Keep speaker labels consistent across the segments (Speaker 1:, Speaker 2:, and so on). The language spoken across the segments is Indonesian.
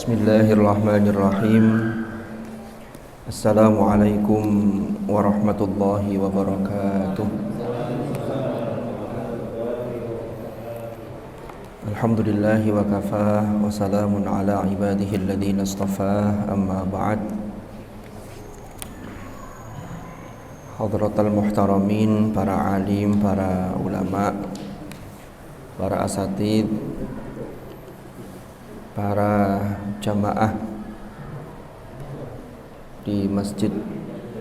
Speaker 1: Bismillahirrahmanirrahim. Assalamualaikum warahmatullahi wabarakatuh. Alhamdulillahi wa kafah wa salamun ala ibadihi alladhina istafah, amma ba'd. Hadratal muhtaramin, para alim, para ulama, para asatid, para jamaah di masjid,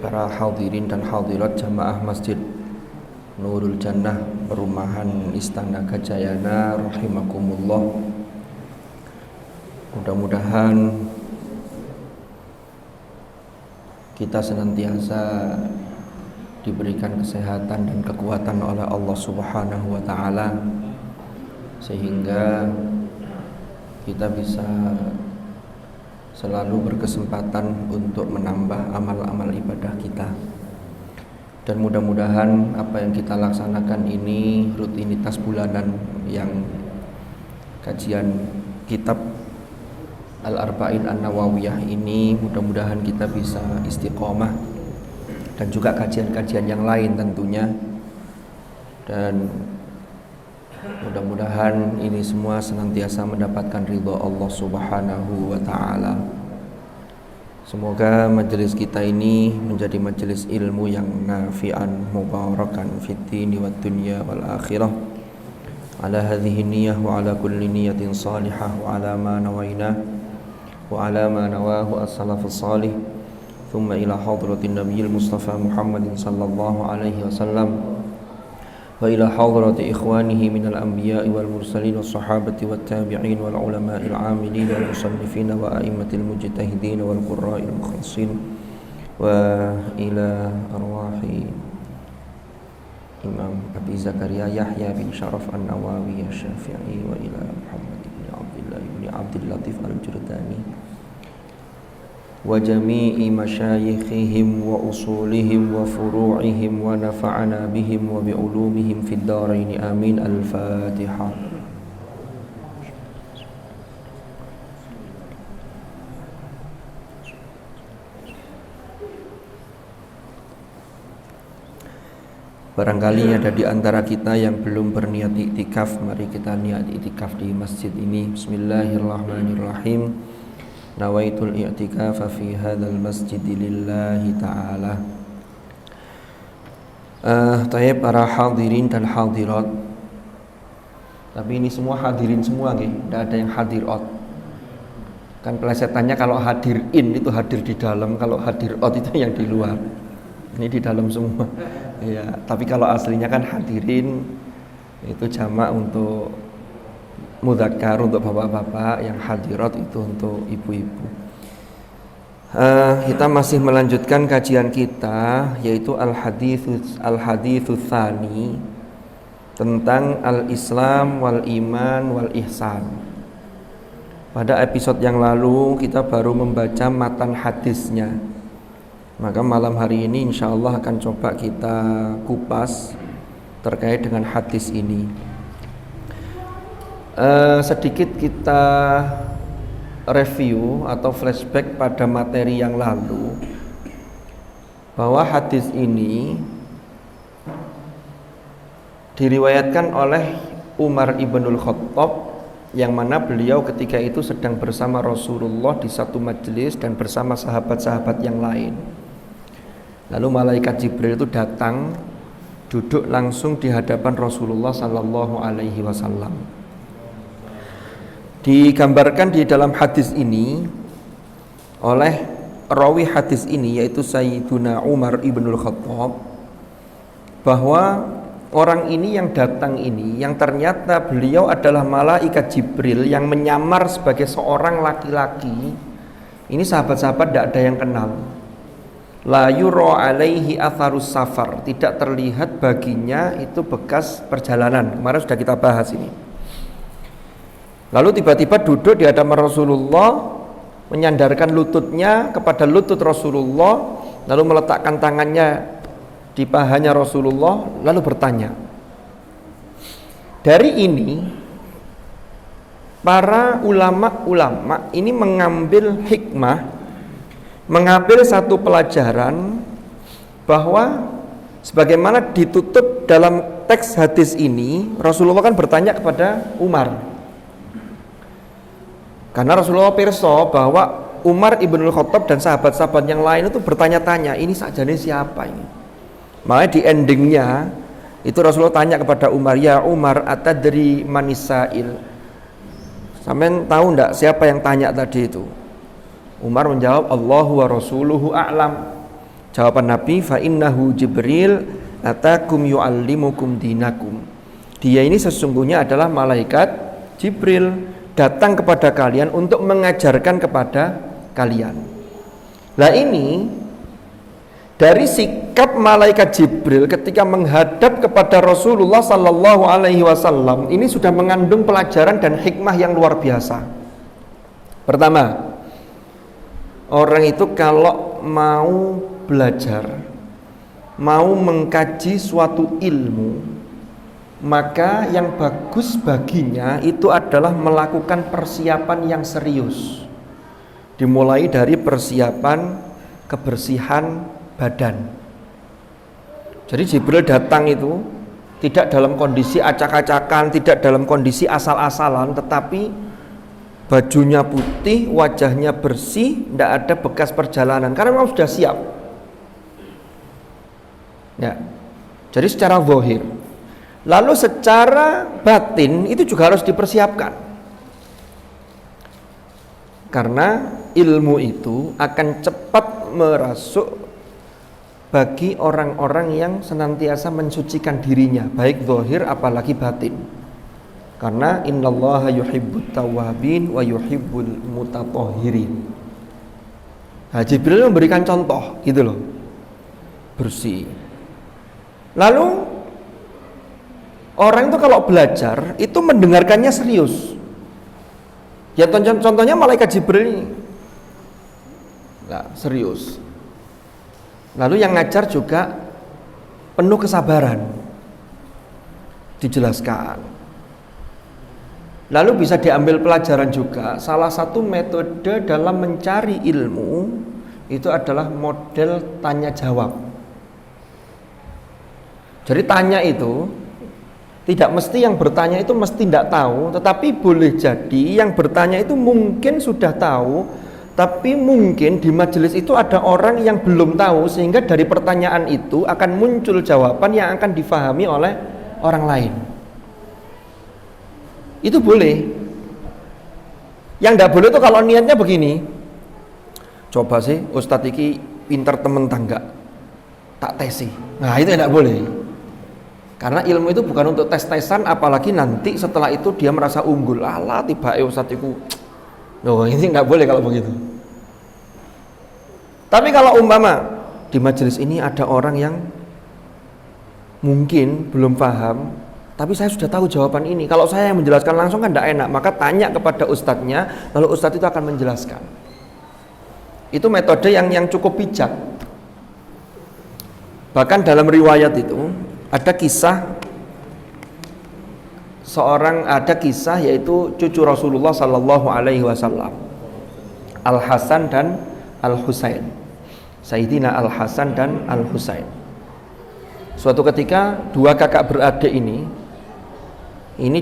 Speaker 1: para hadirin dan hadirat jamaah Masjid Nurul Jannah Perumahan Istana Gajayana rahimakumullah. Mudah-mudahan kita senantiasa diberikan kesehatan dan kekuatan oleh Allah Subhanahu wa taala sehingga kita bisa selalu berkesempatan untuk menambah amal-amal ibadah kita. Dan mudah-mudahan apa yang kita laksanakan ini rutinitas bulanan yang kajian kitab Al-Arba'in An-Nawawiyah ini, mudah-mudahan kita bisa istiqomah, dan juga kajian-kajian yang lain tentunya. Dan mudah-mudahan ini semua senantiasa mendapatkan ridha Allah Subhanahu wa taala. Semoga majelis kita ini menjadi majelis ilmu yang nafi'an mubarakan fid dini wad dunya wal akhirah. Ala hadhihi niyyah wa ala kulli niyyatin salihah wa ala ma nawaina wa ala ma nawahu as-salafus salih. Thumma ila hadratin nabiyil mustafa Muhammadin sallallahu alaihi wasallam wa ila hadrati ikhwanihi minal anbiya'i wal mursalin was sahabati wat tabi'in wal ulama'il 'amilin wal musannifin wa a'immatil mujtahidin wal qurra'il mukhlasin wa ila arwahi Imam Abi Zakaria Yahya bin Sharaf An-Nawawi Asy-Syafi'i wa ila Muhammad ibn Abdullah ibn Abdul Latif Al-Jurdani wa jami'i masyayikhihim wa usulihim wa furu'ihim wa nafa'ana bihim wa bi'ulumihim fid dharain amin. Al-Fatihah. Barangkali ada di antara kita yang belum berniat iktikaf, mari kita niat iktikaf di masjid ini. Bismillahirrahmanirrahim. Nawaitul i'tikafa fi hadzal masjid lillahi ta'ala. Tayyib para hadirin dan hadirat. Tapi ini semua hadirin semua nggih, enggak ada yang hadirat. Kan plesetannya kalau hadirin itu hadir di dalam, kalau hadirat itu yang di luar. Ini di dalam semua. Ya, tapi kalau aslinya kan hadirin itu jamak untuk mudzakkar, untuk bapak-bapak, yang hadirat itu untuk ibu-ibu. Kita masih melanjutkan kajian kita, yaitu al-haditsus tsani tentang al-Islam wal iman wal ihsan. Pada episode yang lalu kita baru membaca matan hadisnya. Maka malam hari ini insyaallah akan coba kita kupas terkait dengan hadis ini. Sedikit kita review atau flashback pada materi yang lalu, bahwa hadis ini diriwayatkan oleh Umar ibnul Khattab, yang mana beliau ketika itu sedang bersama Rasulullah di satu majelis dan bersama sahabat-sahabat yang lain. Lalu malaikat Jibril itu datang, duduk langsung di hadapan Rasulullah sallallahu alaihi wasallam. Digambarkan di dalam hadis ini oleh rawi hadis ini, yaitu Sayyiduna Umar ibnul Khattab, bahwa orang ini yang datang ini, yang ternyata beliau adalah malaikat Jibril yang menyamar sebagai seorang laki-laki. Ini sahabat-sahabat tidak ada yang kenal. La yura alaihi atharus safar, tidak terlihat baginya itu bekas perjalanan. Kemarin sudah kita bahas ini. Lalu tiba-tiba duduk di hadapan Rasulullah, menyandarkan lututnya kepada lutut Rasulullah, lalu meletakkan tangannya di pahanya Rasulullah, lalu bertanya. Dari ini para ulama-ulama ini mengambil hikmah, mengambil satu pelajaran bahwa sebagaimana ditutup dalam teks hadis ini, Rasulullah kan bertanya kepada Umar. Karena Rasulullah pirsa bahwa Umar ibnul Khattab dan sahabat-sahabat yang lain itu bertanya-tanya, ini sakjane siapa ini? Makanya di endingnya itu Rasulullah tanya kepada Umar, ya Umar, atadri manisail? Sampean tahu enggak siapa yang tanya tadi itu? Umar menjawab, Allahu wa rasuluhu a'lam. Jawaban Nabi, fa innahu Jibril atakum yu'allimukum dinakum. Dia ini sesungguhnya adalah malaikat Jibril, datang kepada kalian untuk mengajarkan kepada kalian. Lah ini dari sikap malaikat Jibril ketika menghadap kepada Rasulullah sallallahu alaihi wasallam ini sudah mengandung pelajaran dan hikmah yang luar biasa. Pertama, orang itu kalau mau belajar, mau mengkaji suatu ilmu, maka yang bagus baginya itu adalah melakukan persiapan yang serius. Dimulai dari persiapan kebersihan badan. Jadi Jibril datang itu tidak dalam kondisi acak-acakan, tidak dalam kondisi asal-asalan, tetapi bajunya putih, wajahnya bersih, tidak ada bekas perjalanan karena memang sudah siap. Ya. Jadi secara zahir. Lalu secara batin itu juga harus dipersiapkan. Karena ilmu itu akan cepat merasuk bagi orang-orang yang senantiasa mensucikan dirinya, baik zahir apalagi batin. Karena innallaha yuhibbut tawwabin wa yuhibbul mutatahhirin. Nah, Jibril memberikan contoh gitu loh. Bersih. Lalu orang itu kalau belajar itu mendengarkannya serius. Ya contohnya malaikat Jibril ini. Nah, serius. Lalu yang ngajar juga penuh kesabaran. Dijelaskan. Lalu bisa diambil pelajaran juga. Salah satu metode dalam mencari ilmu itu adalah model tanya jawab. Jadi tanya itu tidak mesti yang bertanya itu mesti tidak tahu, tetapi boleh jadi yang bertanya itu mungkin sudah tahu, tapi mungkin di majelis itu ada orang yang belum tahu, sehingga dari pertanyaan itu akan muncul jawaban yang akan difahami oleh orang lain. Itu boleh. Yang tidak boleh itu kalau niatnya begini, coba sih Ustadz iki pinter temen tangga, tak tesi. Nah itu tidak boleh. Karena ilmu itu bukan untuk tes-tesan, apalagi nanti setelah itu dia merasa unggul. Alah tiba Ustadz itu, loh ini nggak boleh kalau begitu. Tapi kalau umpama di majelis ini ada orang yang mungkin belum paham, tapi saya sudah tahu jawaban ini. Kalau saya yang menjelaskan langsung kan tidak enak, maka tanya kepada ustadznya, lalu ustadz itu akan menjelaskan. Itu metode yang cukup bijak. Bahkan dalam riwayat itu ada kisah yaitu cucu Rasulullah sallallahu alaihi wasallam, Al Hasan dan Al Husain. Sayyidina Al Hasan dan Al Husain. Suatu ketika dua kakak beradik ini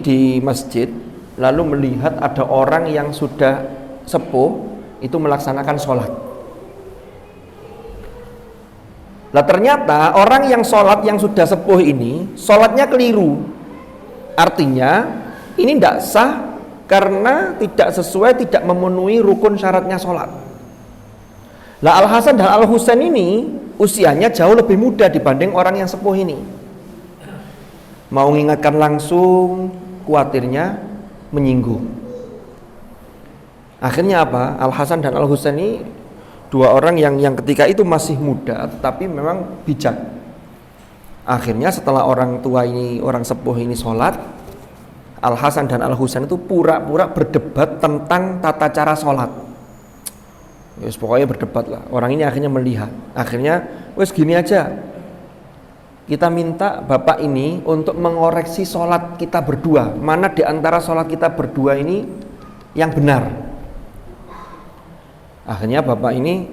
Speaker 1: di masjid, lalu melihat ada orang yang sudah sepuh itu melaksanakan sholat. Lah ternyata orang yang sholat yang sudah sepuh ini sholatnya keliru. Artinya ini tidak sah karena tidak sesuai, tidak memenuhi rukun syaratnya sholat. Lah Al Hasan dan Al Husain ini usianya jauh lebih muda dibanding orang yang sepuh ini. Mau mengingatkan langsung, khawatirnya menyinggung. Akhirnya apa? Al Hasan dan Al Husain ini dua orang yang ketika itu masih muda tetapi memang bijak. Akhirnya setelah orang tua ini, orang sepuh ini sholat, Al Hasan dan Al Husain itu pura-pura berdebat tentang tata cara sholat. Wes pokoknya berdebat lah. Orang ini akhirnya melihat. Akhirnya wes gini aja, kita minta bapak ini untuk mengoreksi sholat kita berdua. Mana di antara sholat kita berdua ini yang benar. Akhirnya bapak ini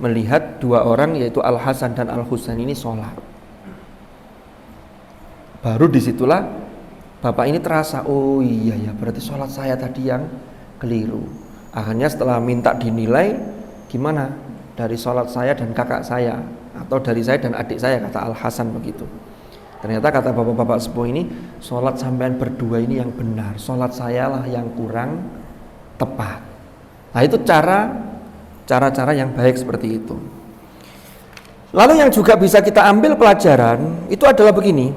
Speaker 1: melihat dua orang yaitu Al Hasan dan Al Husain ini sholat. Baru disitulah bapak ini terasa, oh iya ya berarti sholat saya tadi yang keliru. Akhirnya setelah minta dinilai, gimana dari sholat saya dan kakak saya, atau dari saya dan adik saya, kata Al Hasan begitu. Ternyata kata bapak-bapak sepuh ini, sholat sampean berdua ini yang benar, sholat saya lah yang kurang tepat. Nah itu cara-cara yang baik seperti itu. Lalu yang juga bisa kita ambil pelajaran itu adalah begini,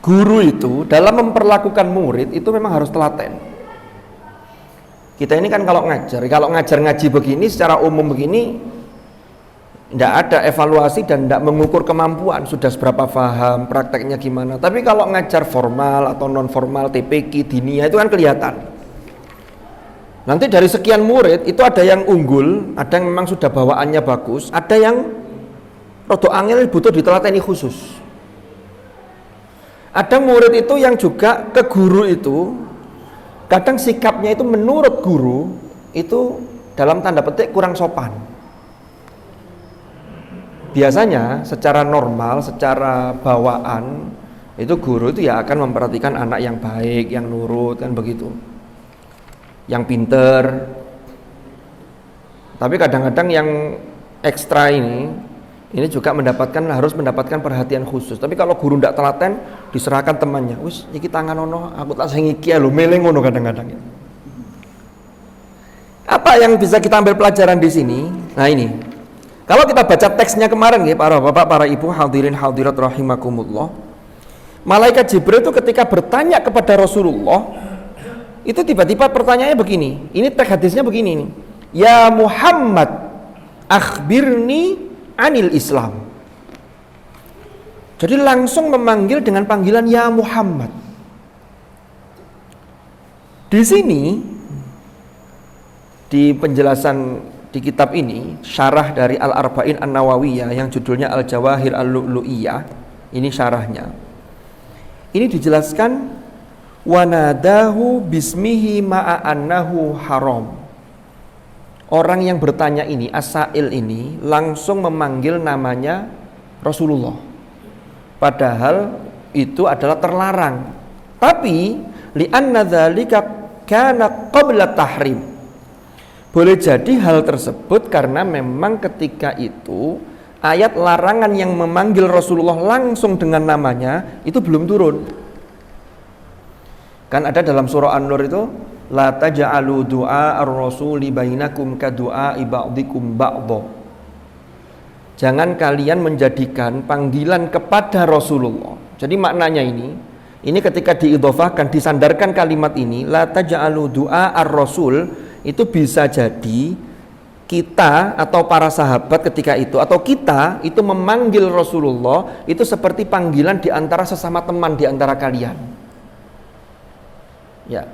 Speaker 1: guru itu dalam memperlakukan murid itu memang harus telaten. Kita ini kan kalau ngajar ngaji begini secara umum begini, tidak ada evaluasi dan tidak mengukur kemampuan sudah seberapa paham, prakteknya gimana. Tapi kalau ngajar formal atau non formal, TPQ, diniyah itu kan kelihatan. Nanti dari sekian murid itu ada yang unggul, ada yang memang sudah bawaannya bagus, ada yang rodok angel butuh ditelateni khusus. Ada murid itu yang juga ke guru itu kadang sikapnya itu menurut guru itu dalam tanda petik kurang sopan. Biasanya secara normal, secara bawaan itu guru itu ya akan memperhatikan anak yang baik, yang nurut, kan begitu, yang pinter. Tapi kadang-kadang yang ekstra ini juga harus mendapatkan perhatian khusus. Tapi kalau guru tidak telaten, diserahkan temannya, wis iki tangan ono, aku tak sing iki lho, meleng ngono kadang-kadang. Apa yang bisa kita ambil pelajaran di sini? Nah ini, kalau kita baca teksnya kemarin ya para bapak, para ibu, hadirin hadirat rahimakumullah, malaikat Jibril itu ketika bertanya kepada Rasulullah, itu tiba-tiba pertanyaannya begini. Ini teks hadisnya begini nih. Ya Muhammad, akhbirni anil Islam. Jadi langsung memanggil dengan panggilan ya Muhammad. Di sini di penjelasan di kitab ini, syarah dari Al-Arba'in An-Nawawiyah yang judulnya Al-Jawahir Al-Lu'lu'iyah, ini syarahnya. Ini dijelaskan wanadahu bismihi ma'annahu haram. Orang yang bertanya ini, as-sa'il ini langsung memanggil namanya Rasulullah. Padahal itu adalah terlarang. Tapi li'anna dzalika kana qabla tahrim. Boleh jadi hal tersebut karena memang ketika itu ayat larangan yang memanggil Rasulullah langsung dengan namanya itu belum turun. Kan ada dalam surah An-Nur itu, la taj'alu du'a ar-rasuli bainakum ka du'a ba'dikum ba'dha. Jangan kalian menjadikan panggilan kepada Rasulullah. Jadi maknanya ini ketika diidhofahkan, disandarkan kalimat ini, la taj'alu du'a ar-rasul, itu bisa jadi kita atau para sahabat ketika itu atau kita itu memanggil Rasulullah itu seperti panggilan di antara sesama teman di antara kalian. Ya.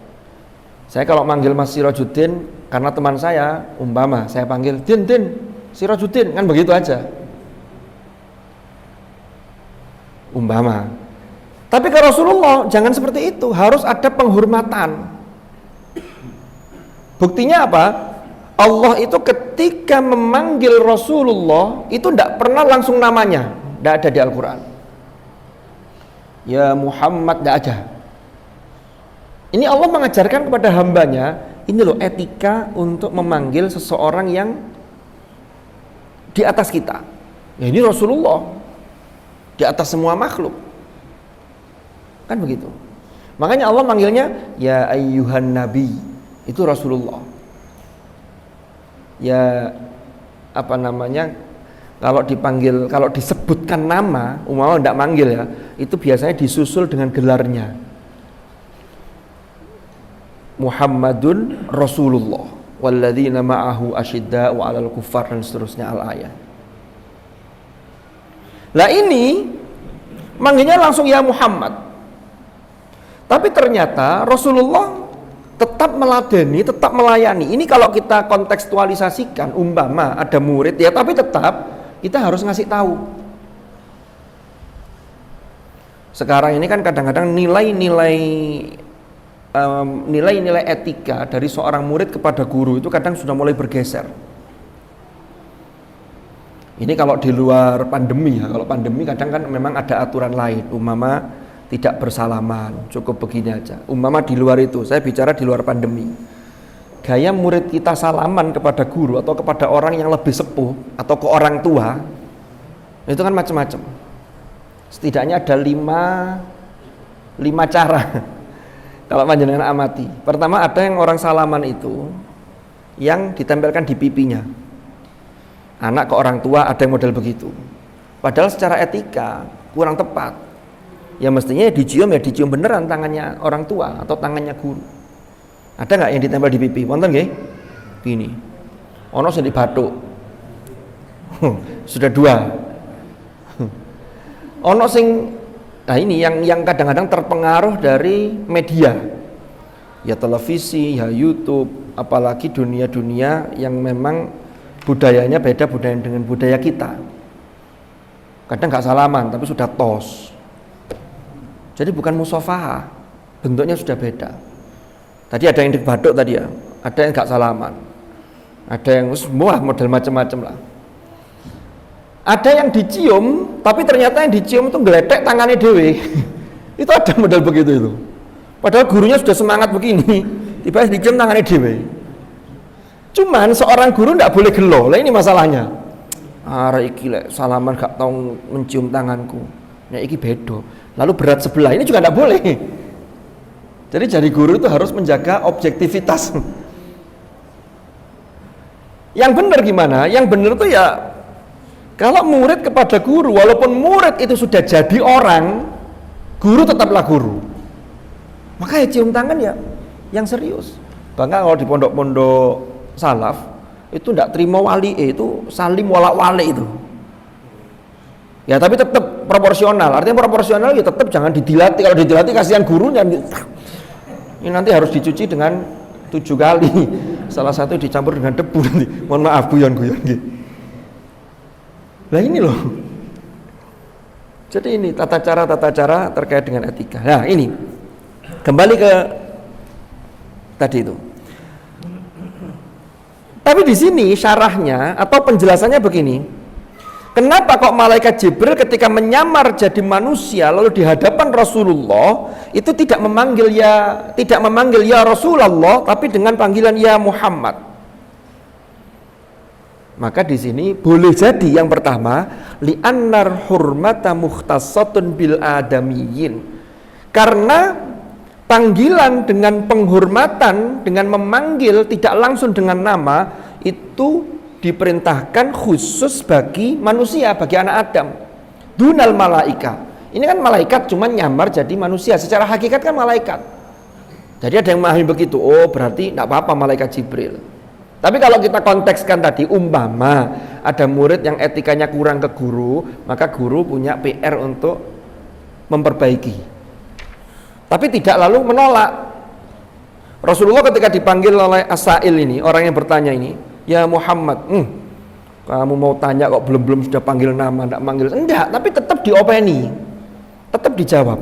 Speaker 1: Saya kalau manggil Mas Sirajuddin karena teman saya, umpama saya panggil Din Sirajuddin, kan begitu aja. Umpama. Tapi ke Rasulullah jangan seperti itu, harus ada penghormatan. Buktinya apa? Allah itu ketika memanggil Rasulullah itu tidak pernah langsung namanya, tidak ada di Al-Quran. Ya Muhammad, tidak ada. Ini Allah mengajarkan kepada hambanya, ini loh etika untuk memanggil seseorang yang di atas kita. Ya ini Rasulullah, di atas semua makhluk. Kan begitu. Makanya Allah manggilnya ya ayyuhan nabi, itu Rasulullah. Ya apa namanya, kalau dipanggil, kalau disebutkan nama, umpama tidak manggil ya, itu biasanya disusul dengan gelarnya. Muhammadun Rasulullah walladzina ma'ahu asyidda'u 'alal kuffar dan seterusnya al-ayat. Lah ini manggilnya langsung ya Muhammad. Tapi ternyata Rasulullah tetap meladeni, tetap melayani. Ini kalau kita kontekstualisasikan, umpama ada murid ya, tapi tetap kita harus ngasih tahu. Sekarang ini kan kadang-kadang nilai-nilai nilai-nilai etika dari seorang murid kepada guru itu kadang sudah mulai bergeser. Ini kalau di luar pandemi ya, kalau pandemi kadang kan memang ada aturan lain, umpama tidak bersalaman, cukup begini aja. Umpama di luar itu, saya bicara di luar pandemi. Gaya murid kita salaman kepada guru atau kepada orang yang lebih sepuh atau ke orang tua, itu kan macam-macam. Setidaknya ada lima cara kalau panjenengan amati. Pertama, ada yang orang salaman itu yang ditempelkan di pipinya. Anak ke orang tua ada yang model begitu. Padahal secara etika kurang tepat. Ya mestinya dicium beneran tangannya orang tua atau tangannya guru. Ada nggak yang ditempel di pipi? Wonten nggih? Gini. Ono sing dibathuk. Sudah 2. Ono sing nah ini yang kadang-kadang terpengaruh dari media. Ya televisi, ya YouTube, apalagi dunia-dunia yang memang budayanya beda budaya dengan budaya kita. Kadang nggak salaman tapi sudah tos. Jadi bukan musafahah, bentuknya sudah beda. Tadi ada yang dibaduk tadi ya, ada yang nggak salaman, ada yang semua model macam-macam lah. Ada yang dicium, tapi ternyata yang dicium itu ngeletek tangannya dewe. Itu ada model begitu itu. Padahal gurunya sudah semangat begini, tiba-tiba dicium tangannya dewe. Cuman seorang guru tidak boleh gelo. Lah ini masalahnya. Iki lek salaman gak tahu mencium tanganku. Ya iki bedo. Lalu berat sebelah ini juga tidak boleh. Jadi jari guru itu harus menjaga objektivitas. Yang benar gimana? Yang benar itu ya kalau murid kepada guru, walaupun murid itu sudah jadi orang, guru tetaplah guru. Maka ya cium tangan ya yang serius. Bahkan kalau di pondok-pondok salaf itu tidak terima wali itu salim walak wali itu. Ya tapi tetap proporsional. Artinya proporsional ya tetap jangan didilati. Kalau didilati kasihan gurunya. Ini nanti harus dicuci dengan 7 kali. Salah satu dicampur dengan debu nanti. Mohon maaf guyon-guyon gitu. Nah ini loh. Jadi ini tata cara terkait dengan etika. Nah ini kembali ke tadi itu. Tapi di sini syarahnya atau penjelasannya begini. Kenapa kok malaikat Jibril ketika menyamar jadi manusia lalu di hadapan Rasulullah itu tidak memanggil ya Rasulullah tapi dengan panggilan ya Muhammad? Maka di sini boleh jadi yang pertama li'annar hurmata mukhtassatun bil adamiyyin. Karena panggilan dengan penghormatan dengan memanggil tidak langsung dengan nama itu diperintahkan khusus bagi manusia, bagi anak Adam. Dunal malaika. Ini kan malaikat cuma nyamar jadi manusia. Secara hakikat kan malaikat. Jadi ada yang memahami begitu. Oh berarti tidak apa-apa malaikat Jibril. Tapi kalau kita kontekskan tadi umpama ada murid yang etikanya kurang ke guru, maka guru punya PR untuk memperbaiki. Tapi tidak lalu menolak. Rasulullah ketika dipanggil oleh As-Sa'il ini, orang yang bertanya ini, ya Muhammad, kamu mau tanya kok belum sudah panggil nama, tidak manggil, enggak, tapi tetap diopeni, tetap dijawab.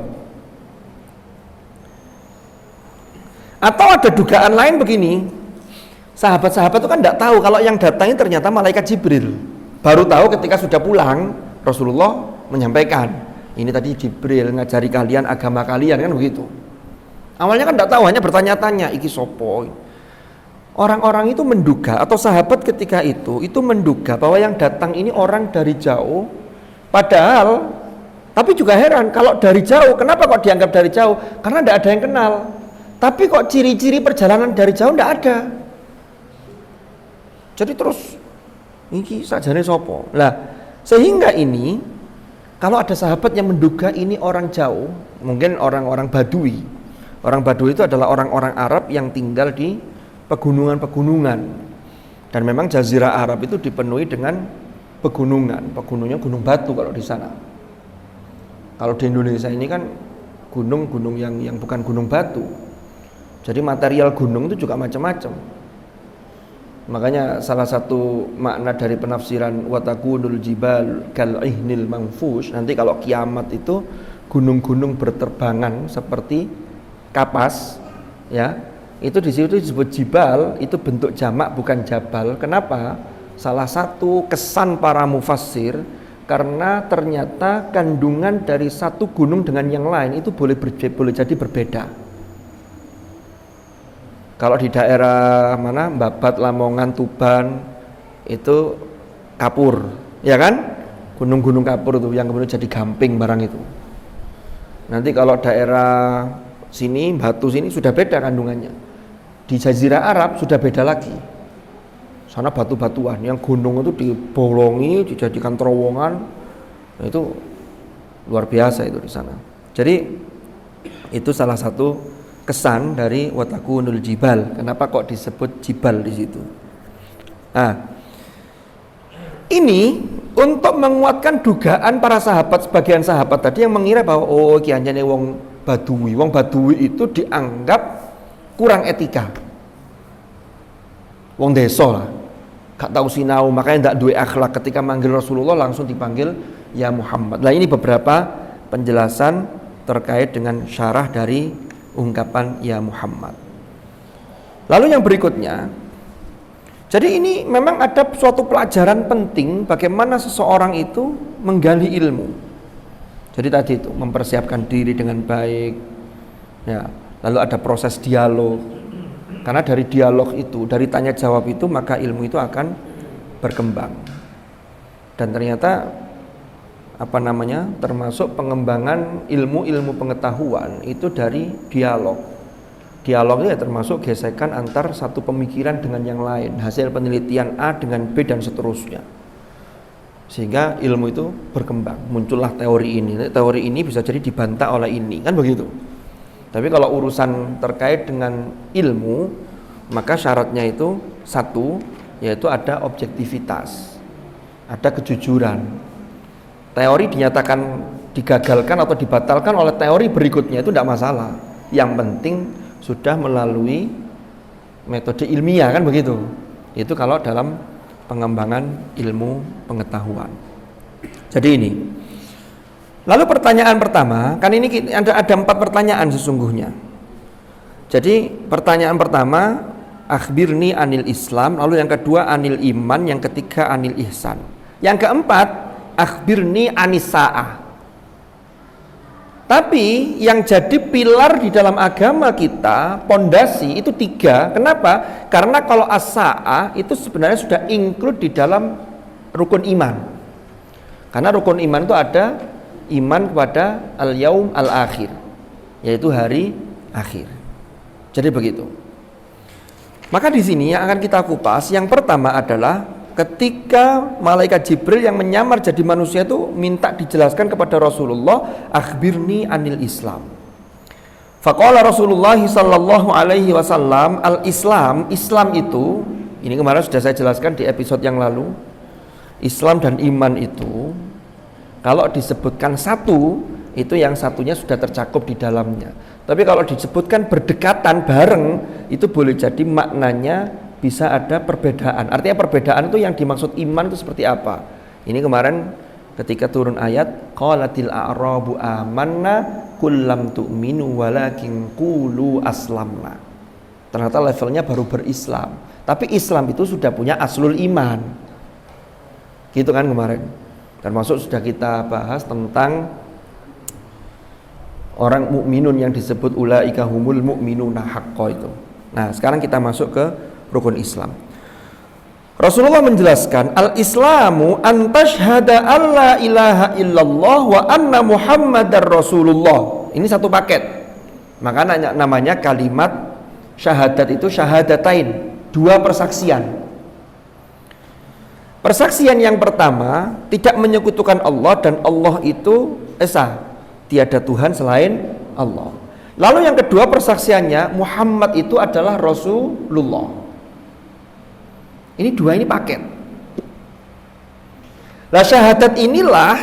Speaker 1: Atau ada dugaan lain begini, sahabat-sahabat itu kan tidak tahu kalau yang datangnya ternyata malaikat Jibril. Baru tahu ketika sudah pulang, Rasulullah menyampaikan, ini tadi Jibril ngajari kalian agama kalian, kan begitu. Awalnya kan tidak tahu, hanya bertanya-tanya, iki sopo. Orang-orang itu menduga atau sahabat ketika itu menduga bahwa yang datang ini orang dari jauh. Padahal tapi juga heran kalau dari jauh, kenapa kok dianggap dari jauh? Karena tidak ada yang kenal. Tapi kok ciri-ciri perjalanan dari jauh tidak ada. Jadi terus iki sajane sopo. Lah, sehingga ini kalau ada sahabat yang menduga ini orang jauh, mungkin orang-orang Badui. Orang Badui itu adalah orang-orang Arab yang tinggal di pegunungan-pegunungan, dan memang Jazirah Arab itu dipenuhi dengan pegunungan gunung batu kalau di sana. Kalau di Indonesia ini kan gunung-gunung yang bukan gunung batu, jadi material gunung itu juga macam-macam. Makanya salah satu makna dari penafsiran watakunul jibal kal ihnil manfush, nanti kalau kiamat itu gunung-gunung berterbangan seperti kapas ya. Itu di situ disebut jibal, itu bentuk jamak bukan jabal. Kenapa? Salah satu kesan para mufassir karena ternyata kandungan dari satu gunung dengan yang lain itu boleh jadi berbeda. Kalau di daerah mana, Babat, Lamongan, Tuban, itu kapur, ya kan? Gunung-gunung kapur itu yang kemudian jadi gamping barang itu. Nanti kalau daerah sini, Batu sini sudah beda kandungannya. Di Jazirah Arab sudah beda lagi. Sana batu-batuan, yang gunung itu dibolongi, dijadikan terowongan. Nah, itu luar biasa itu di sana. Jadi itu salah satu kesan dari watakunul jibal. Kenapa kok disebut jibal di situ? Nah, ini untuk menguatkan dugaan para sahabat, sebagian sahabat tadi yang mengira bahwa oh iki anjane wong Badui. Wong Badui itu dianggap kurang etika. Wong desa lah, gak tahu sinau, makanya ndak duwe akhlak. Ketika manggil Rasulullah langsung dipanggil ya Muhammad. Nah, ini beberapa penjelasan terkait dengan syarah dari ungkapan ya Muhammad. Lalu yang berikutnya, jadi ini memang ada suatu pelajaran penting bagaimana seseorang itu menggali ilmu. Jadi tadi itu mempersiapkan diri dengan baik, ya. Lalu ada proses dialog. Karena dari dialog itu, dari tanya jawab itu, maka ilmu itu akan berkembang. Dan ternyata termasuk pengembangan ilmu pengetahuan itu dari dialog. Dialog itu ya termasuk gesekan antar satu pemikiran dengan yang lain, hasil penelitian A dengan B dan seterusnya. Sehingga ilmu itu berkembang, muncullah teori ini. Teori ini bisa jadi dibantah oleh ini, kan begitu. Tapi kalau urusan terkait dengan ilmu, maka syaratnya itu satu, yaitu ada objektivitas, ada kejujuran. Teori dinyatakan digagalkan atau dibatalkan oleh teori berikutnya itu tidak masalah. Yang penting sudah melalui metode ilmiah, kan begitu. Itu kalau dalam pengembangan ilmu pengetahuan. Jadi ini. Lalu pertanyaan pertama, kan ini ada 4 pertanyaan sesungguhnya. Jadi pertanyaan pertama, akhbirni anil Islam, lalu yang kedua anil iman, yang ketiga anil ihsan. Yang keempat, akhbirni anis sa'ah. Tapi yang jadi pilar di dalam agama kita, pondasi itu 3. Kenapa? Karena kalau as-sa'ah itu sebenarnya sudah include di dalam rukun iman. Karena rukun iman itu ada iman kepada al-yaum al-akhir, yaitu hari akhir. Jadi begitu. Maka di sini yang akan kita kupas, yang pertama adalah ketika malaikat Jibril yang menyamar jadi manusia itu minta dijelaskan kepada Rasulullah, akhbirni anil Islam. Faqala Rasulullah sallallahu alaihi wasallam, al-Islam, Islam itu, ini kemarin sudah saya jelaskan di episode yang lalu. Islam dan iman itu kalau disebutkan satu, itu yang satunya sudah tercakup di dalamnya. Tapi kalau disebutkan berdekatan bareng, itu boleh jadi maknanya bisa ada perbedaan. Artinya perbedaan itu yang dimaksud iman itu seperti apa? Ini kemarin ketika turun ayat qalatil a'rabu amanna qul lam tu'minu walakin qulu aslamna. Ternyata levelnya baru berislam. Tapi Islam itu sudah punya aslul iman. Gitu kan kemarin. Termasuk sudah kita bahas tentang orang mukminun yang disebut ulaika humul mu'minuna haqqo itu. Nah, sekarang kita masuk ke rukun Islam. Rasulullah menjelaskan, al-Islamu an tashhada alla ilaha illallah wa anna Muhammadar Rasulullah. Ini satu paket. Maka namanya kalimat syahadat itu syahadatain, 2 persaksian. Persaksian yang pertama, tidak menyekutukan Allah dan Allah itu esa, tiada Tuhan selain Allah. Lalu yang kedua persaksiannya, Muhammad itu adalah Rasulullah. Ini 2 ini paket. Lah syahadat inilah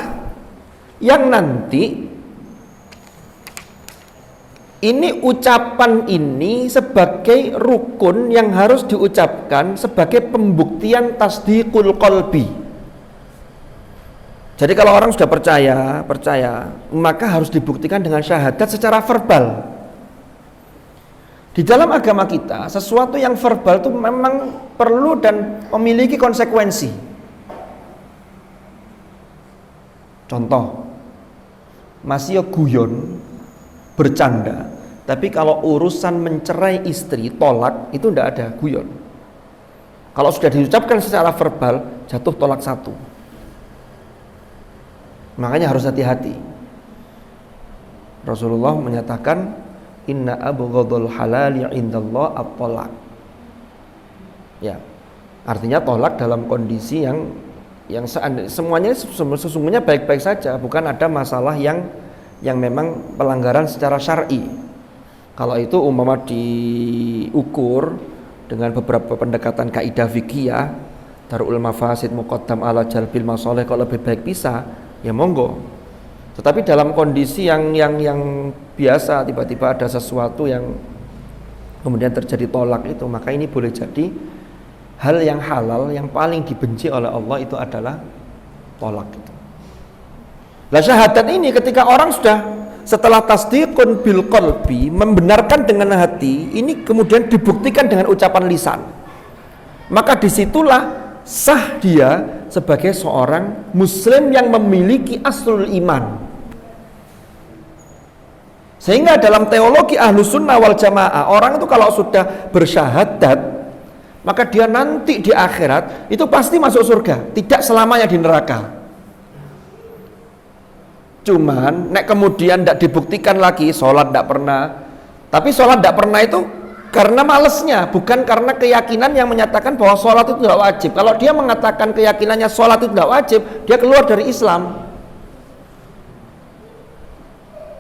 Speaker 1: yang nanti ini ucapan ini sebagai rukun yang harus diucapkan sebagai pembuktian tasdiqul qalbi. Jadi kalau orang sudah percaya, maka harus dibuktikan dengan syahadat secara verbal. Di dalam agama kita, sesuatu yang verbal itu memang perlu dan memiliki konsekuensi. Contoh, masih guyon, bercanda, tapi kalau urusan mencerai istri, tolak, itu tidak ada guyon. Kalau sudah diucapkan secara verbal, jatuh tolak satu. Makanya harus hati-hati. Rasulullah menyatakan, inna abghadul halali indallah at-tolak. Ya, artinya tolak dalam kondisi yang semuanya sesungguhnya baik-baik saja, bukan ada masalah yang memang pelanggaran secara syar'i. Kalau itu umpama diukur dengan beberapa pendekatan kaidah fikih, darul mafasid muqaddam ala jalbil masalih, kalau lebih baik pisah, ya monggo. Tetapi dalam kondisi yang biasa, tiba-tiba ada sesuatu yang kemudian terjadi tolak itu, maka ini boleh jadi hal yang halal yang paling dibenci oleh Allah itu adalah tolak itu. Lah syahadat ini ketika orang sudah setelah tasdiqun bil qalbi, membenarkan dengan hati, ini kemudian dibuktikan dengan ucapan lisan, maka disitulah sah dia sebagai seorang muslim yang memiliki aslul iman. Sehingga dalam teologi Ahlus Sunnah wal Jamaah, orang itu kalau sudah bersyahadat, maka dia nanti di akhirat itu pasti masuk surga, tidak selamanya di neraka. Cuman nek kemudian tidak dibuktikan lagi, sholat tidak pernah, tapi sholat tidak pernah itu karena malesnya, bukan karena keyakinan yang menyatakan bahwa sholat itu tidak wajib. Kalau dia mengatakan keyakinannya sholat itu tidak wajib, dia keluar dari Islam.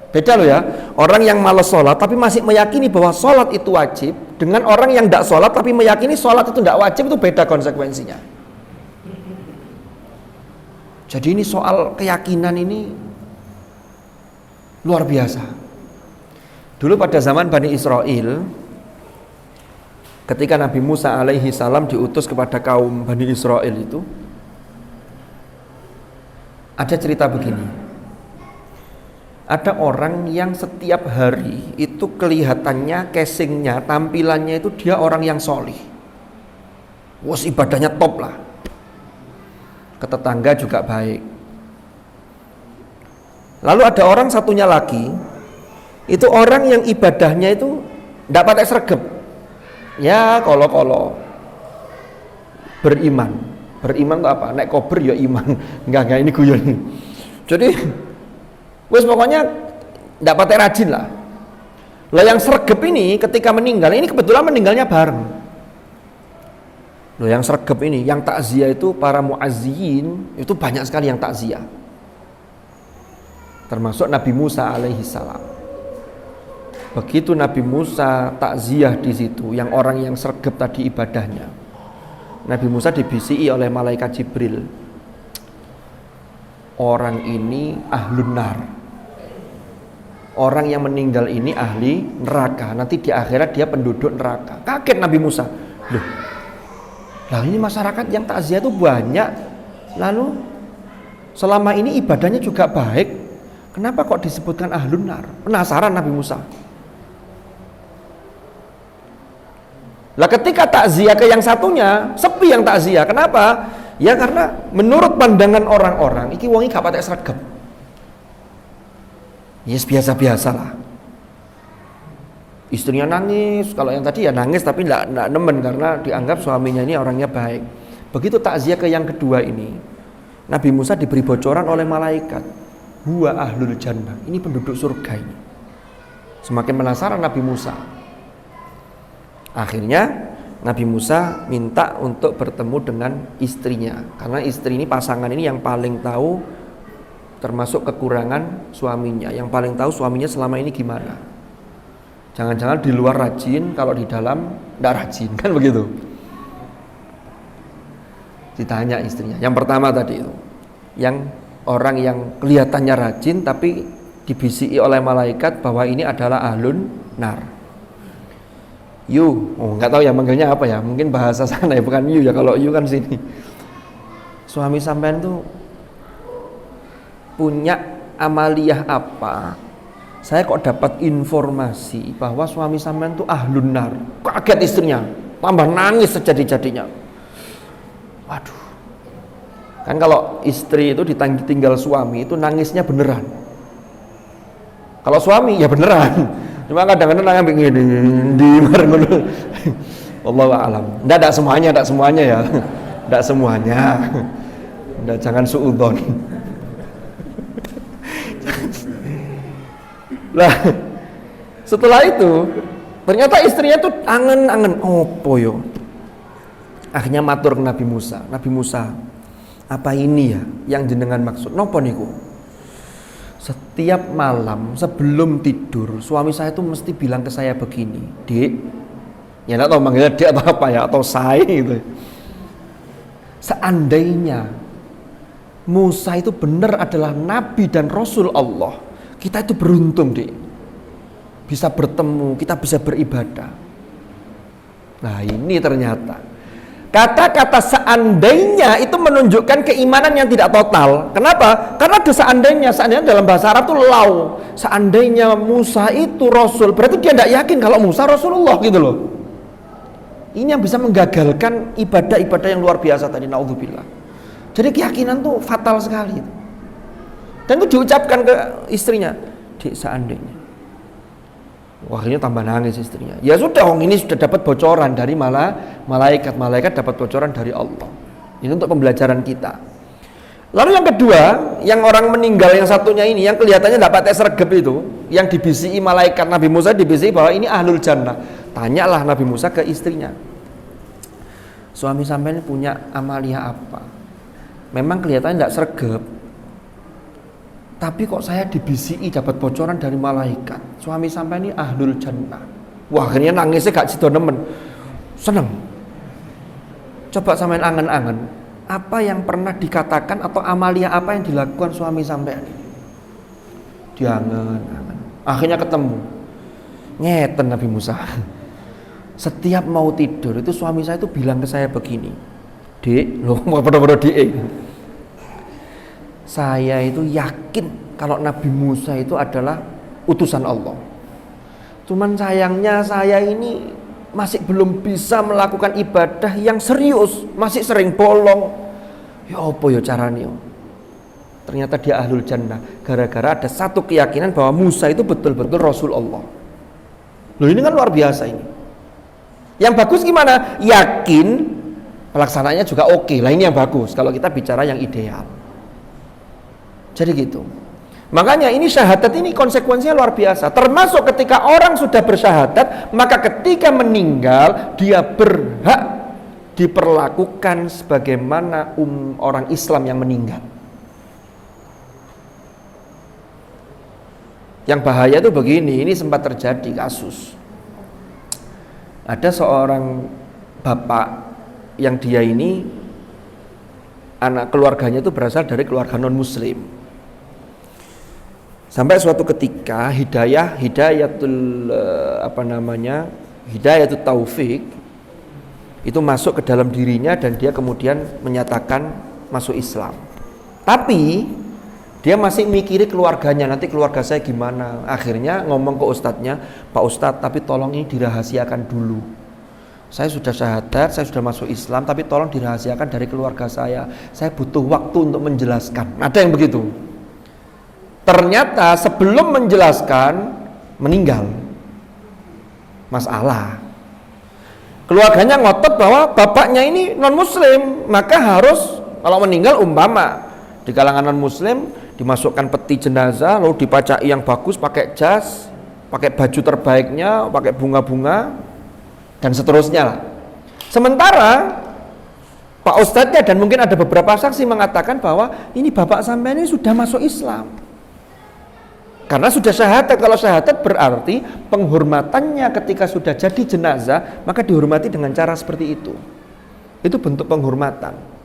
Speaker 1: Beda loh ya, orang yang malas sholat tapi masih meyakini bahwa sholat itu wajib, dengan orang yang tidak sholat tapi meyakini sholat itu tidak wajib, itu beda konsekuensinya. Jadi ini soal keyakinan ini luar biasa. Dulu pada zaman Bani Israel, ketika Nabi Musa alaihi salam diutus kepada kaum Bani Israel itu, ada cerita begini. Ada orang yang setiap hari itu kelihatannya, casingnya, tampilannya itu dia orang yang solih. Wos ibadahnya top lah. Ke tetangga juga baik. Lalu ada orang satunya lagi, itu orang yang ibadahnya itu tidak pakai sergap. Ya kolo-kolo. Beriman itu apa? Naik kober ya iman. Enggak ini guyon. Jadi wes pokoknya tidak pakai rajin lah. Lah yang sregep ini ketika meninggal, ini kebetulan meninggalnya bareng. Loh yang sregep ini, yang takziah itu para muazziyin itu banyak sekali yang takziah. Termasuk Nabi Musa alaihi salam. Begitu Nabi Musa takziah di situ, yang orang yang sregep tadi ibadahnya, Nabi Musa dibisiki oleh malaikat Jibril. Orang ini ahlun nar. Orang yang meninggal ini ahli neraka. Nanti di akhirat dia penduduk neraka. Kaget Nabi Musa. Loh, lah ini masyarakat yang takziah itu banyak. Lalu selama ini ibadahnya juga baik. Kenapa kok disebutkan ahlun nar? Penasaran Nabi Musa. Lah ketika takziah ke yang satunya, sepi yang takziah. Kenapa? Ya karena menurut pandangan orang-orang, iki wongi gak patek sregep. Yes, biasa-biasa lah. Istrinya nangis, kalau yang tadi ya nangis tapi enggak nemen karena dianggap suaminya ini orangnya baik. Begitu takziah ke yang kedua ini, Nabi Musa diberi bocoran oleh malaikat, huwa ahlul jannah, ini penduduk surga ini. Semakin penasaran Nabi Musa. Akhirnya Nabi Musa minta untuk bertemu dengan istrinya, karena istri ini, pasangan ini yang paling tahu termasuk kekurangan suaminya, yang paling tahu suaminya selama ini gimana. Jangan-jangan di luar rajin, kalau di dalam tidak rajin, kan begitu. Ditanya istrinya, yang pertama tadi itu, yang orang yang kelihatannya rajin tapi dibisiki oleh malaikat bahwa ini adalah ahlun nar. Nggak tahu ya manggilnya apa ya, mungkin bahasa sana ya, bukan yu ya, kalau yu kan sini. Suami sampean tuh punya amaliyah apa saya kok dapat informasi bahwa suami sampean itu ahlun nar. Kaget istrinya, tambah nangis sejadi-jadinya. Waduh. Kan kalau istri itu ditinggal suami itu nangisnya beneran. Kalau suami ya beneran. Cuma kadang-kadang nangis begini di marngono. Wallahu a'lam. Enggak semuanya ya. Enggak semuanya. Enggak, jangan suudzon. Lah, setelah itu ternyata istrinya tuh angen-angen opo yo. Akhirnya matur ke Nabi Musa. Nabi Musa, apa ini ya yang jenengan maksud? Nopo niku? Setiap malam sebelum tidur suami saya tuh mesti bilang ke saya begini, Dek. Ya enggak tahu manggilnya Dek atau apa ya, atau saya gitu. Seandainya Musa itu benar adalah nabi dan rasul Allah, kita itu beruntung, Dek. Bisa bertemu, kita bisa beribadah. Nah, ini ternyata kata-kata seandainya itu menunjukkan keimanan yang tidak total. Kenapa? Karena ada seandainya dalam bahasa Arab itu lau. Seandainya Musa itu rasul, berarti dia tidak yakin kalau Musa Rasulullah gitu loh. Ini yang bisa menggagalkan ibadah-ibadah yang luar biasa tadi, naudzubillah. Jadi keyakinan tuh fatal sekali. Dan itu diucapkan ke istrinya, Dek, seandainya. Wah, ini tambah nangis istrinya. Ya sudah, ini sudah dapat bocoran dari malaikat dapat bocoran dari Allah. Ini untuk pembelajaran kita. Lalu yang kedua, yang orang meninggal yang satunya ini, yang kelihatannya tidak pakai sergap itu, yang dibisiki malaikat, Nabi Musa dibisiki bahwa ini ahlul jannah. Tanyalah Nabi Musa ke istrinya, suami sampean punya amalia apa? Memang kelihatannya tidak sergap, tapi kok saya dibisiki dapat bocoran dari malaikat, suami sampean ini ahlul jannah. Wah, akhirnya nangisnya gak sido nemen, seneng. Coba sampean angen-angen, apa yang pernah dikatakan atau amalia apa yang dilakukan suami sampean ini? Diangen-angen. Akhirnya ketemu. Ngeten Nabi Musa. Setiap mau tidur itu suami saya itu bilang ke saya begini, Dek, loh pada Dek. Saya itu yakin kalau Nabi Musa itu adalah utusan Allah. Cuman sayangnya saya ini masih belum bisa melakukan ibadah yang serius, masih sering bolong. Ya apa ya caranya? Ternyata dia ahlul jannah gara-gara ada satu keyakinan bahwa Musa itu betul-betul Rasul Allah. Loh, ini kan luar biasa ini. Yang bagus gimana? Yakin, pelaksananya juga oke. Lah ini yang bagus kalau kita bicara yang ideal. Jadi gitu. Makanya ini syahadat ini konsekuensinya luar biasa. Termasuk ketika orang sudah bersyahadat, maka ketika meninggal dia berhak diperlakukan sebagaimana orang Islam yang meninggal. Yang bahaya itu begini, ini sempat terjadi kasus. Ada seorang bapak yang dia ini anak keluarganya itu berasal dari keluarga non muslim. Sampai suatu ketika hidayatul taufik itu masuk ke dalam dirinya dan dia kemudian menyatakan masuk Islam. Tapi dia masih mikiri keluarganya, nanti keluarga saya gimana. Akhirnya ngomong ke ustadznya, Pak Ustadz, tapi tolong ini dirahasiakan dulu. Saya sudah syahadat, saya sudah masuk Islam, tapi tolong dirahasiakan dari keluarga saya. Saya butuh waktu untuk menjelaskan. Ada yang begitu. Ternyata sebelum menjelaskan, meninggal. Masalah. Keluarganya ngotot bahwa bapaknya ini non muslim, maka harus kalau meninggal umpama di kalangan non muslim dimasukkan peti jenazah, lalu dipacai yang bagus, pakai jas, pakai baju terbaiknya, pakai bunga-bunga, dan seterusnya lah. Sementara Pak Ustadznya dan mungkin ada beberapa saksi mengatakan bahwa ini bapak sampean ini sudah masuk Islam. Karena sudah syahadat. Kalau syahadat berarti penghormatannya ketika sudah jadi jenazah, maka dihormati dengan cara seperti itu. Itu bentuk penghormatan.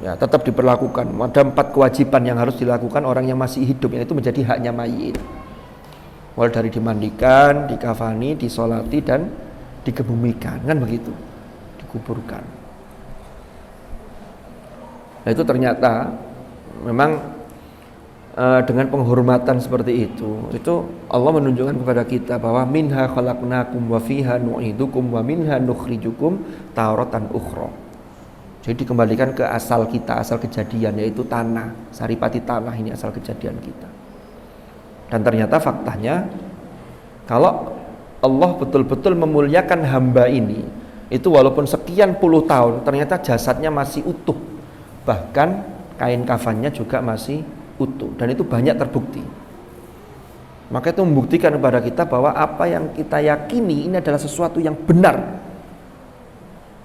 Speaker 1: Ya, tetap diperlakukan. Ada 4 kewajiban yang harus dilakukan orang yang masih hidup, yaitu menjadi haknya mayit. Mulai dari dimandikan, dikafani, disolati, dan dikebumikan, kan begitu, dikuburkan. Nah itu ternyata memang dengan penghormatan seperti itu Allah menunjukkan kepada kita bahwa minha khalaqnakum wa fiha nu'idukum wa minha nukhrijukum taratan ukhra. Jadi dikembalikan ke asal kita, asal kejadian, yaitu tanah, saripati tanah ini asal kejadian kita. Dan ternyata faktanya kalau Allah betul-betul memuliakan hamba ini, itu walaupun sekian puluh tahun ternyata jasadnya masih utuh, bahkan kain kafannya juga masih utuh, dan itu banyak terbukti. Maka itu membuktikan kepada kita bahwa apa yang kita yakini ini adalah sesuatu yang benar.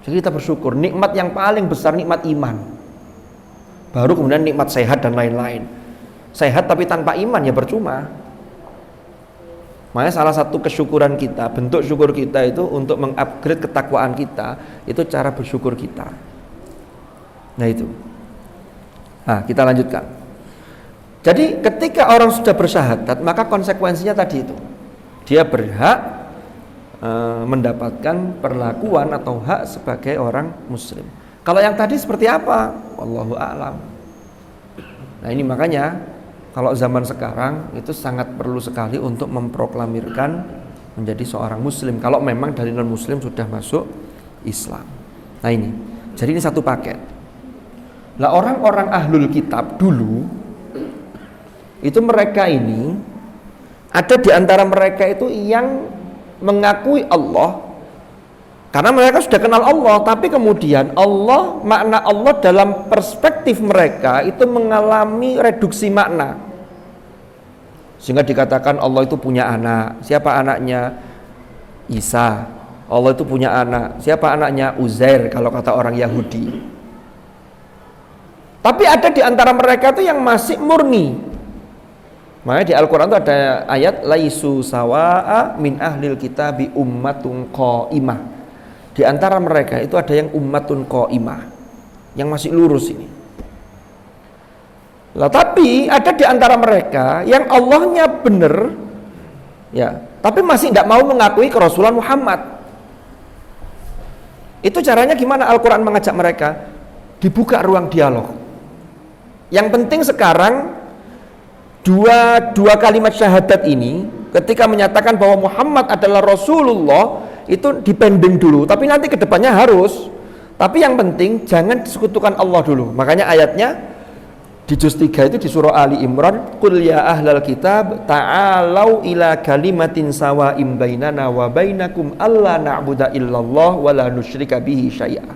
Speaker 1: Jadi kita bersyukur, nikmat yang paling besar nikmat iman, baru kemudian nikmat sehat dan lain-lain. Sehat tapi tanpa iman ya percuma. Makanya salah satu kesyukuran kita, bentuk syukur kita itu untuk mengupgrade ketakwaan kita, itu cara bersyukur kita. Nah itu. Nah kita lanjutkan. Jadi ketika orang sudah bersyahadat, maka konsekuensinya tadi itu, dia berhak mendapatkan perlakuan atau hak sebagai orang muslim. Kalau yang tadi seperti apa? Wallahu a'lam. Nah ini makanya kalau zaman sekarang itu sangat perlu sekali untuk memproklamirkan menjadi seorang muslim, kalau memang dari non muslim sudah masuk Islam. Nah ini, jadi ini satu paket. Lah orang-orang ahlul kitab dulu itu mereka ini ada di antara mereka itu yang mengakui Allah karena mereka sudah kenal Allah, tapi kemudian Allah, makna Allah dalam perspektif mereka itu mengalami reduksi makna, sehingga dikatakan Allah itu punya anak. Siapa anaknya? Isa. Allah itu punya anak. Siapa anaknya? Uzair kalau kata orang Yahudi. Tapi ada di antara mereka itu yang masih murni. Makanya di Al-Quran itu ada ayat laisu sawa'a min ahlil kitabi ummatun qa'imah. Di antara mereka itu ada yang ummatun qa'imah, yang masih lurus ini. Lah tapi ada di antara mereka yang Allahnya benar, ya, tapi masih tidak mau mengakui kerasulan Muhammad. Itu caranya gimana Al-Quran mengajak mereka? Dibuka ruang dialog. Yang penting sekarang dua kalimat syahadat ini ketika menyatakan bahwa Muhammad adalah Rasulullah itu dipending dulu, tapi nanti kedepannya harus. Tapi yang penting jangan disekutukan Allah dulu. Makanya ayatnya di juz 3 itu di surah Ali Imran, qul ya ahlal kitab ta'alau ila kalimatin sawa'im bainana wa bainakum alla na'budu illallah wa la nusyrika bihi syai'a.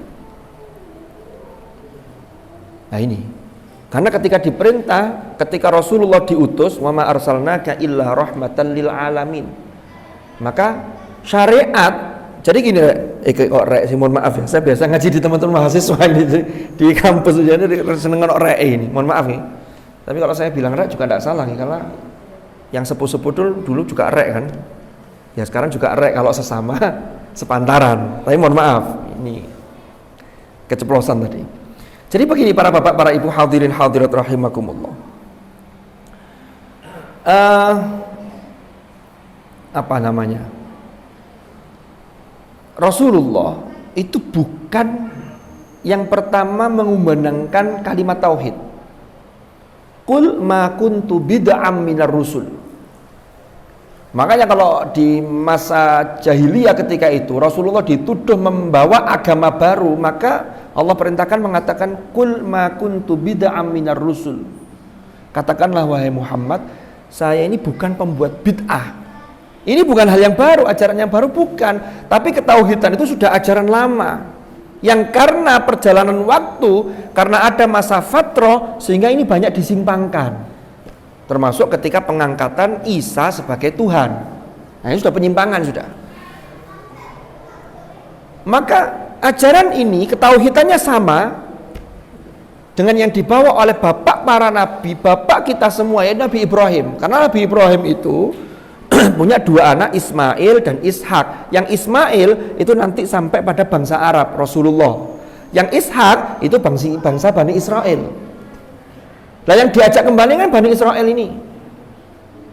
Speaker 1: Nah ini, karena ketika diperintah, ketika Rasulullah diutus, wa ma arsalnaka illa rahmatan lil alamin, maka syariat. Jadi gini, kok rek sih, mohon maaf ya, saya biasa ngaji di teman-teman mahasiswa ini di kampus aja ini seneng kok rek ini, mohon maaf nih. Tapi kalau saya bilang rek juga tidak salah nih, karena yang sepuh-sepuh dulu juga rek kan, ya sekarang juga rek kalau sesama sepantaran. Tapi mohon maaf, ini keceplosan tadi. Jadi begini para bapak, para ibu, hadirin hadirat rahimakumullah. Apa namanya? Rasulullah itu bukan yang pertama mengumandangkan kalimat tauhid. Qul ma kuntu bid'am minar rusul. Makanya kalau di masa jahiliyah ketika itu Rasulullah dituduh membawa agama baru, maka Allah perintahkan mengatakan qul ma kuntu bid'am minar rusul. Katakanlah wahai Muhammad, saya ini bukan pembuat bid'ah. Ini bukan hal yang baru, ajaran yang baru bukan, tapi ketauhidan itu sudah ajaran lama. Yang karena perjalanan waktu, karena ada masa fatrah, sehingga ini banyak disimpangkan. Termasuk ketika pengangkatan Isa sebagai Tuhan. Nah ini sudah penyimpangan sudah. Maka ajaran ini ketauhidannya sama dengan yang dibawa oleh bapak para nabi, bapak kita semua, yaitu Nabi Ibrahim. Karena Nabi Ibrahim itu punya dua anak, Ismail dan Ishak. Yang Ismail itu nanti sampai pada bangsa Arab, Rasulullah. Yang Ishak itu bangsa Bani Israel. Nah yang diajak kembali kan Bani Israel ini.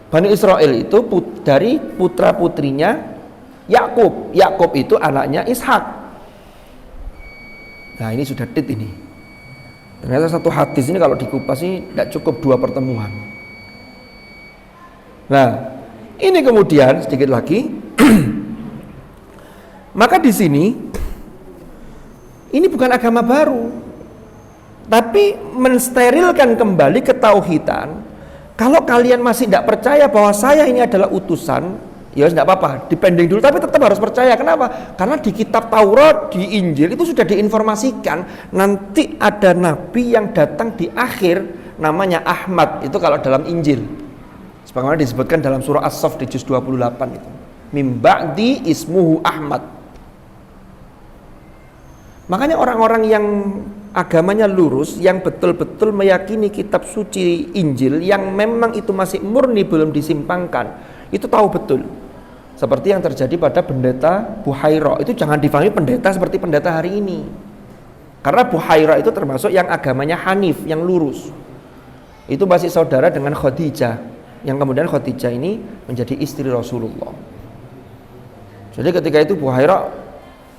Speaker 1: Bani Israel itu dari putra putrinya Yakub. Yakub itu anaknya Ishak. Nah ini sudah tit ini. Ternyata satu hadis ini kalau dikupas ini tidak cukup 2 pertemuan. Nah, ini kemudian sedikit lagi maka di sini ini bukan agama baru, tapi mensterilkan kembali ketauhidan. Kalau kalian masih tidak percaya bahwa saya ini adalah utusan, ya tidak apa-apa, dipending dulu, tapi tetap harus percaya. Kenapa? Karena di kitab Taurat, di Injil itu sudah diinformasikan nanti ada nabi yang datang di akhir namanya Ahmad, itu kalau dalam Injil. Sebagaimana disebutkan dalam surah As-Saff di juz 28 itu. Mim ba'di ismuhu Ahmad. Makanya orang-orang yang agamanya lurus, yang betul-betul meyakini kitab suci Injil, yang memang itu masih murni belum disimpangkan, itu tahu betul. Seperti yang terjadi pada pendeta Buhaira, itu jangan difahami pendeta seperti pendeta hari ini. Karena Buhaira itu termasuk yang agamanya Hanif, yang lurus. Itu masih saudara dengan Khadijah, yang kemudian Khadijah ini menjadi istri Rasulullah. Jadi ketika itu Buhaira,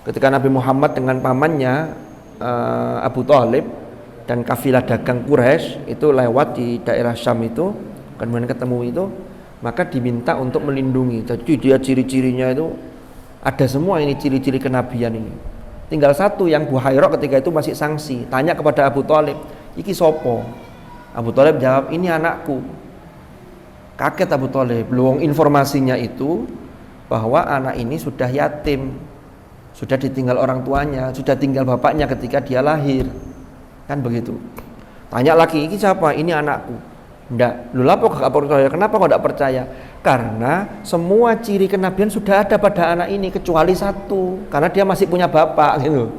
Speaker 1: ketika Nabi Muhammad dengan pamannya Abu Thalib dan kafilah dagang Quraisy itu lewat di daerah Syam itu, kemudian ketemu itu, maka diminta untuk melindungi. Jadi dia ciri-cirinya itu ada semua, ini ciri-ciri kenabian ini. Tinggal satu yang Buhaira ketika itu masih sangsi, tanya kepada Abu Thalib, iki sopo? Abu Thalib jawab, ini anakku. Kaget Abu Thalib, belum informasinya itu bahwa anak ini sudah yatim, sudah ditinggal orang tuanya, sudah tinggal bapaknya ketika dia lahir, kan begitu. Tanya lagi, ini siapa? Ini anakku. Ndak, lu lapor gak percaya? Kenapa kok tidak percaya? Karena semua ciri kenabian sudah ada pada anak ini kecuali satu, karena dia masih punya bapak gitu.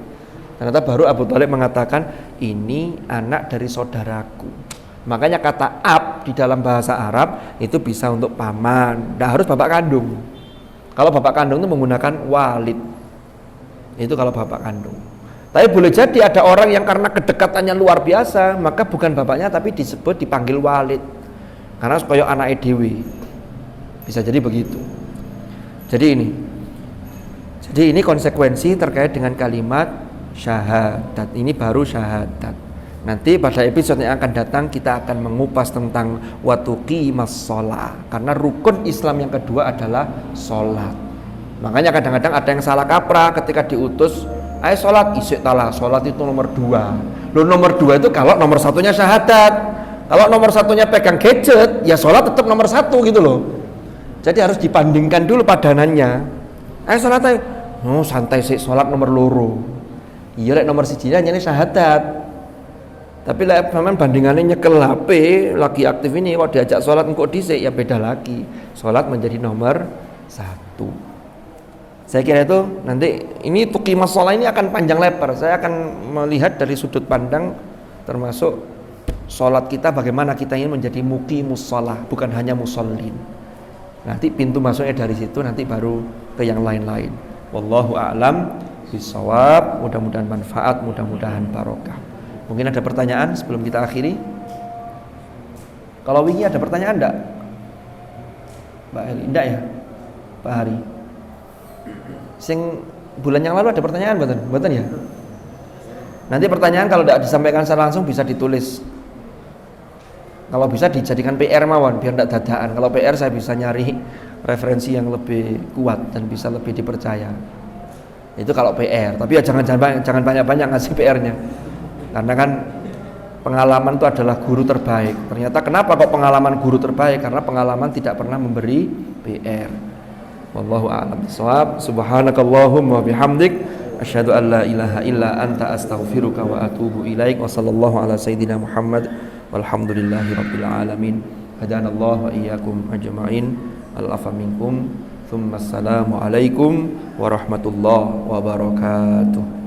Speaker 1: Ternyata baru Abu Thalib mengatakan, ini anak dari saudaraku. Makanya kata ab di dalam bahasa Arab itu bisa untuk paman, tidak harus bapak kandung. Kalau bapak kandung itu menggunakan walid, itu kalau bapak kandung. Tapi boleh jadi ada orang yang karena kedekatannya luar biasa, maka bukan bapaknya tapi disebut, dipanggil walid, karena supaya anak dewi. Bisa jadi begitu. Jadi ini konsekuensi terkait dengan kalimat syahadat. Ini baru syahadat. Nanti pada episode yang akan datang kita akan mengupas tentang watuqimas shalah, karena rukun Islam yang kedua adalah sholat. Makanya kadang-kadang ada yang salah kaprah ketika diutus, ayo sholat, isik talah, sholat itu nomor 2. Loh, nomor 2 itu kalau nomor satunya syahadat. Kalau nomor satunya pegang gadget, ya sholat tetap nomor 1 gitu loh. Jadi harus dibandingkan dulu padanannya. Ayo sholat ayo. Oh, santai sih, sholat nomor 2. Iya, nomor 1 ini syahadat. Tapi lah memang bandingannya nyekel HP lagi aktif ini, kalau diajak sholat engkau dhisik ya beda lagi. Sholat menjadi nomor 1. Saya kira itu nanti ini tuqimas shalah ini akan panjang lebar. Saya akan melihat dari sudut pandang termasuk sholat kita, bagaimana kita ingin menjadi muqimus shalah, bukan hanya musallin. Nanti pintu masuknya dari situ, nanti baru ke yang lain-lain. Wallahu a'lam bishawab. Mudah-mudahan manfaat, mudah-mudahan barokah. Mungkin ada pertanyaan sebelum kita akhiri. Kalau wingi ada pertanyaan enggak? Mbak Heli, enggak ya? Pak Hari. Sing bulan yang lalu ada pertanyaan mboten ya? Nanti pertanyaan kalau tidak disampaikan secara langsung bisa ditulis. Kalau bisa dijadikan PR mawon biar tidak dadaan. Kalau PR saya bisa nyari referensi yang lebih kuat dan bisa lebih dipercaya. Itu kalau PR. Tapi ya jangan banyak-banyak ngasih PR-nya. Karena kan pengalaman itu adalah guru terbaik. Ternyata kenapa kok pengalaman guru terbaik? Karena pengalaman tidak pernah memberi PR. Wallahu a'lam bishawab. Subhanakallahumma bihamdik asyhadu an la ilaha illa anta astaghfiruka wa atubu ilaik. Wa sallallahu ala sayyidina Muhammad walhamdulillahi rabbil alamin. Hadanallahu wa iyyakum ajma'in. Al-afa minkum. Thumma assalamu alaikum warahmatullahi wabarakatuh.